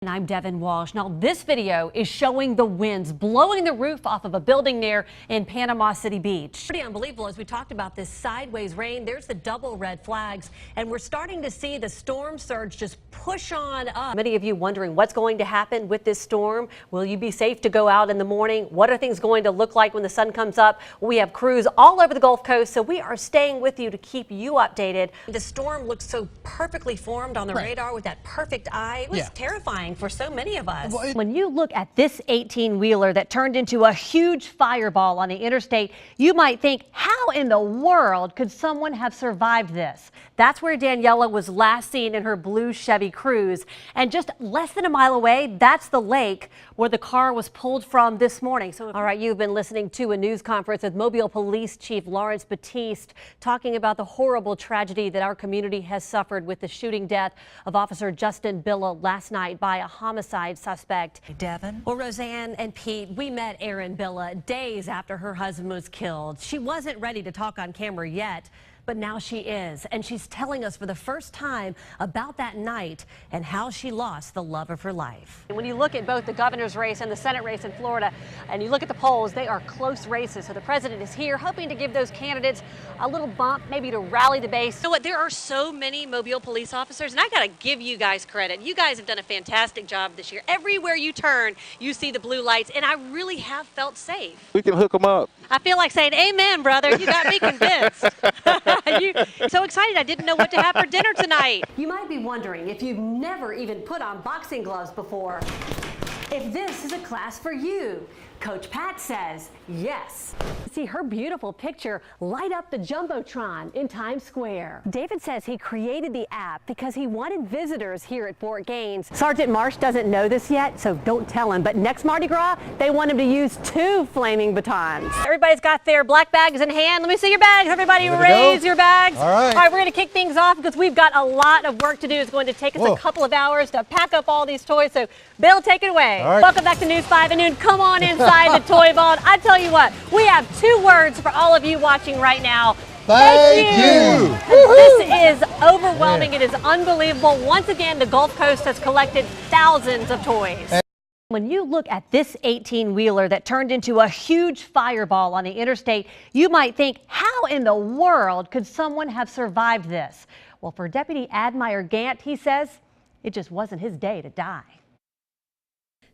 And I'm Devon Walsh. Now, this video is showing the winds blowing the roof off of a building there in Panama City Beach. Pretty unbelievable. As we talked about this sideways rain, there's the double red flags, and we're starting to see the storm surge just push on up. Many of you wondering what's going to happen with this storm. Will you be safe to go out in the morning? What are things going to look like when the sun comes up? We have crews all over the Gulf Coast, so we are staying with you to keep you updated. The storm looks so perfectly formed on the radar with that perfect eye. It was terrifying for so many of us. When you look at this 18-wheeler that turned into a huge fireball on the interstate, you might think, how in the world could someone have survived this? That's where Daniela was last seen in her blue Chevy Cruze. And just less than a mile away, that's the lake where the car was pulled from this morning. So, all right, you've been listening to a news conference with Mobile Police Chief Lawrence Batiste talking about the horrible tragedy that our community has suffered with the shooting death of Officer Justin Billa last night by a homicide suspect. Devon? Well, Roseanne and Pete, we met Erin Billa days after her husband was killed. She wasn't ready to talk on camera yet, but now she is, and she's telling us for the first time about that night and how she lost the love of her life. And when you look at both the governor's race and the Senate race in Florida, and you look at the polls, they are close races. So the president is here hoping to give those candidates a little bump, maybe to rally the base. You know what? There are so many Mobile police officers, and I got to give you guys credit. You guys have done a fantastic job this year. Everywhere you turn, you see the blue lights, and I really have felt safe. We can hook them up. I feel like saying, amen, brother. You got me convinced. So excited, I didn't know what to have for dinner tonight. You might be wondering, if you've never even put on boxing gloves before, if this is a class for you. Coach Pat says yes. See her beautiful picture light up the Jumbotron in Times Square. David says he created the app because he wanted visitors here at Fort Gaines. Sergeant Marsh doesn't know this yet, so don't tell him. But next Mardi Gras, they want him to use 2 flaming batons. Everybody's got their black bags in hand. Let me see your bags. Everybody raise your bags. All right. All right, we're going to kick things off because we've got a lot of work to do. It's going to take us a couple of hours to pack up all these toys. So, Bill, take it away. All right. Welcome back to News 5 at noon. Come on inside the Toy Vault. I tell you what, we have 2 words for all of you watching right now. Thank you. This is overwhelming. It is unbelievable. Once again, the Gulf Coast has collected thousands of toys. When you look at this 18-wheeler that turned into a huge fireball on the interstate, you might think, how in the world could someone have survived this? Well, for Deputy Admire Gant, he says it just wasn't his day to die.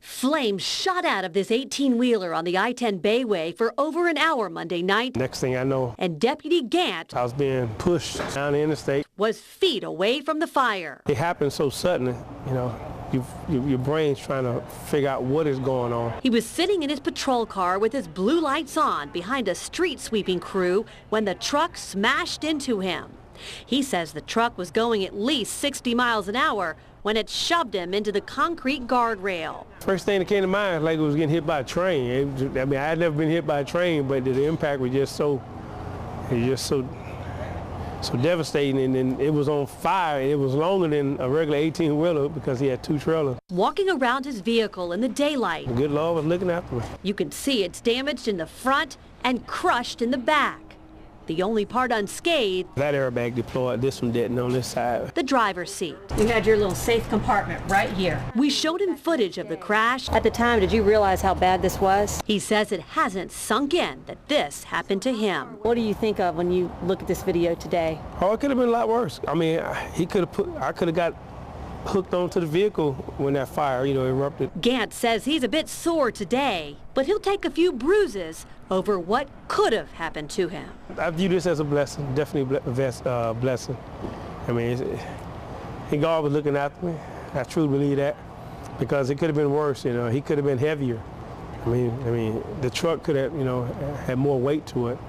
Flames shot out of this 18-wheeler on the I-10 Bayway for over an hour Monday night. Next thing I know, And Deputy Gant I was being pushed down the interstate. was feet away from the fire. It happened so suddenly, you know, your brain's trying to figure out what is going on. He was sitting in his patrol car with his blue lights on behind a street sweeping crew when the truck smashed into him. He says the truck was going at least 60 miles an hour when it shoved him into the concrete guardrail. First thing that came to mind, like it was getting hit by a train. I mean, I had never been hit by a train, but the impact was just so devastating, and then it was on fire. It was longer than a regular 18-wheeler because he had 2 trailers. Walking around his vehicle in the daylight, The good Lord was looking after me. you can see it's damaged in the front and crushed in the back. The only part unscathed, That airbag deployed, this one didn't on this side. the driver's seat. You had your little safe compartment right here. We showed him footage of the crash. At the time, did you realize how bad this was? He says it hasn't sunk in that this happened to him. What do you think of when you look at this video today? Oh, it could have been a lot worse. I mean, I could have got hooked onto the vehicle when that fire, erupted. Gant says he's a bit sore today, but he'll take a few bruises over what could have happened to him. I view this as a blessing, definitely a blessing. I mean, God was looking after me. I truly believe that, because it could have been worse. He could have been heavier. I mean, the truck could have, had more weight to it.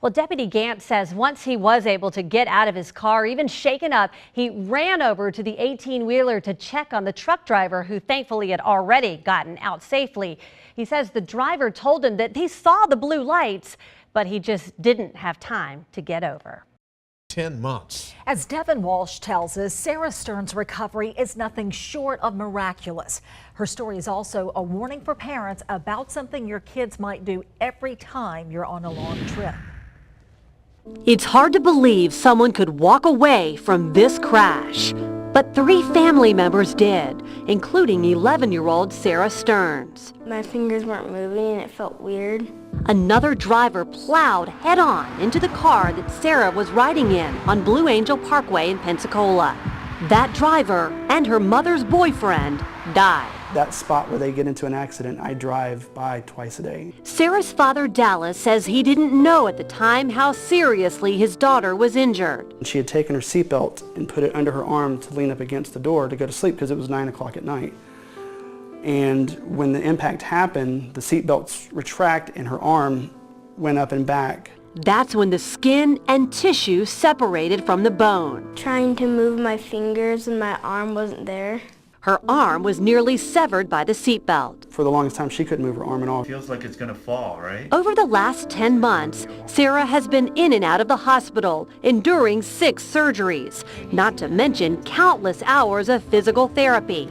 Well, Deputy Gant says once he was able to get out of his car, even shaken up, he ran over to the 18-wheeler to check on the truck driver, who thankfully had already gotten out safely. He says the driver told him that he saw the blue lights, but he just didn't have time to get over. 10 months. As Devon Walsh tells us, Sarah Stern's recovery is nothing short of miraculous. Her story is also a warning for parents about something your kids might do every time you're on a long trip. It's hard to believe someone could walk away from this crash. But 3 family members did, including 11-year-old Sarah Stearns. My fingers weren't moving and it felt weird. Another driver plowed head-on into the car that Sarah was riding in on Blue Angel Parkway in Pensacola. That driver and her mother's boyfriend died. That spot where they get into an accident, I drive by twice a day. Sarah's father, Dallas, says he didn't know at the time how seriously his daughter was injured. She had taken her seatbelt and put it under her arm to lean up against the door to go to sleep because it was 9 o'clock at night. And when the impact happened, the seatbelts retract and her arm went up and back. That's when the skin and tissue separated from the bone. Trying to move my fingers and my arm wasn't there. Her arm was nearly severed by the seatbelt. For the longest time, she couldn't move her arm at all. Feels like it's gonna fall, right? Over the last 10 months, Sarah has been in and out of the hospital, enduring 6 surgeries, not to mention countless hours of physical therapy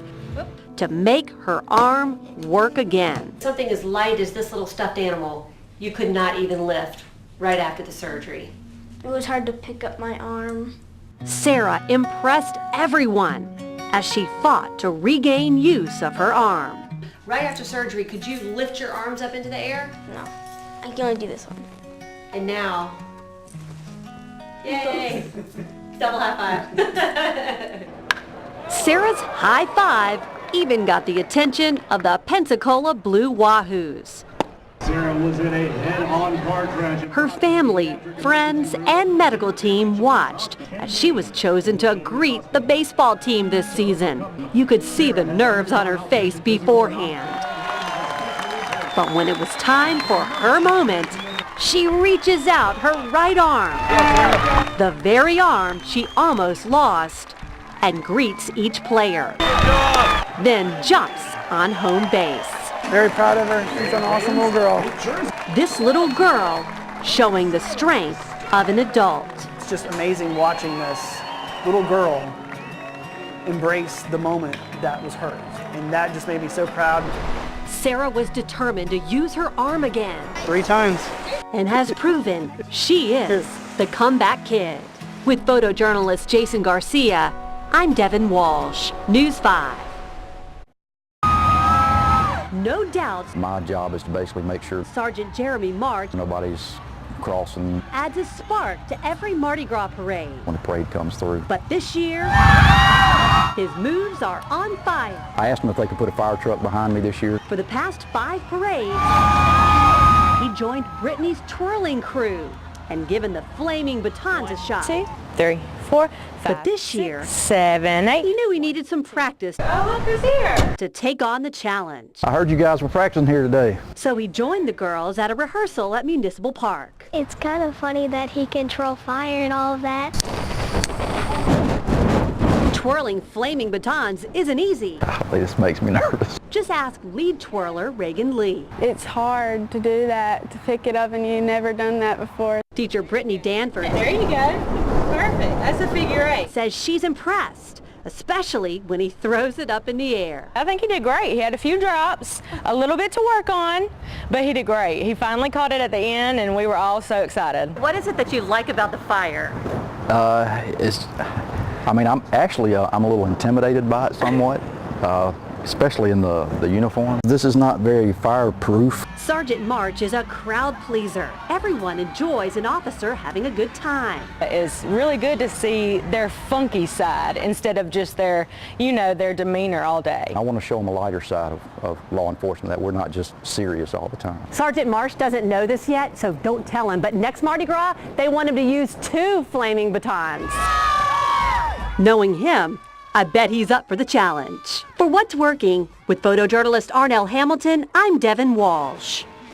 to make her arm work again. Something as light as this little stuffed animal, you could not even lift right after the surgery. It was hard to pick up my arm. Sarah impressed everyone as she fought to regain use of her arm. Right after surgery, could you lift your arms up into the air? No, I can only do this one. And now, yay, double high five. Sarah's high five even got the attention of the Pensacola Blue Wahoos. Sarah was in a head-on car crash. Her family, friends, and medical team watched as she was chosen to greet the baseball team this season. You could see the nerves on her face beforehand. But when it was time for her moment, she reaches out her right arm, the very arm she almost lost, and greets each player. Then jumps on home base. Very proud of her. She's an awesome little girl. This little girl showing the strength of an adult. It's just amazing watching this little girl embrace the moment that was hers. And that just made me so proud. Sarah was determined to use her arm again 3 times. and has proven she is the comeback kid. With photojournalist Jason Garcia, I'm Devon Walsh, News 5. No doubt, My job is to basically make sure Sergeant Jeremy March nobody's crossing adds a spark to every Mardi Gras parade. when the parade comes through. But this year, his moves are on fire. I asked them if they could put a fire truck behind me this year. For the past 5 parades, he joined Brittany's twirling crew and given the flaming batons a shot. 2, 3, 4, 5, But this year, 6, 7, 8. he knew he needed some practice Oh, look who's here. to take on the challenge. I heard you guys were practicing here today. So he joined the girls at a rehearsal at Municipal Park. It's kind of funny that he can control fire and all of that. Twirling flaming batons isn't easy. Golly, this makes me nervous. Just ask lead twirler Reagan Lee. It's hard to do that, to pick it up, and you've never done that before. Teacher Brittany Danford There you go. Perfect. That's a figure 8. says she's impressed, especially when he throws it up in the air. I think he did great. He had a few drops, a little bit to work on, but he did great. He finally caught it at the end, and we were all so excited. What is it that you like about the fire? I'm a little intimidated by it somewhat, especially in the uniform. This is not very fireproof. Sergeant March is a crowd pleaser. Everyone enjoys an officer having a good time. It's really good to see their funky side instead of just their demeanor all day. I want to show them a lighter side of law enforcement, that we're not just serious all the time. Sergeant March doesn't know this yet, so don't tell him, but next Mardi Gras, they want him to use 2 flaming batons. Knowing him, I bet he's up for the challenge. For What's Working, with photojournalist Arnell Hamilton, I'm Devon Walsh.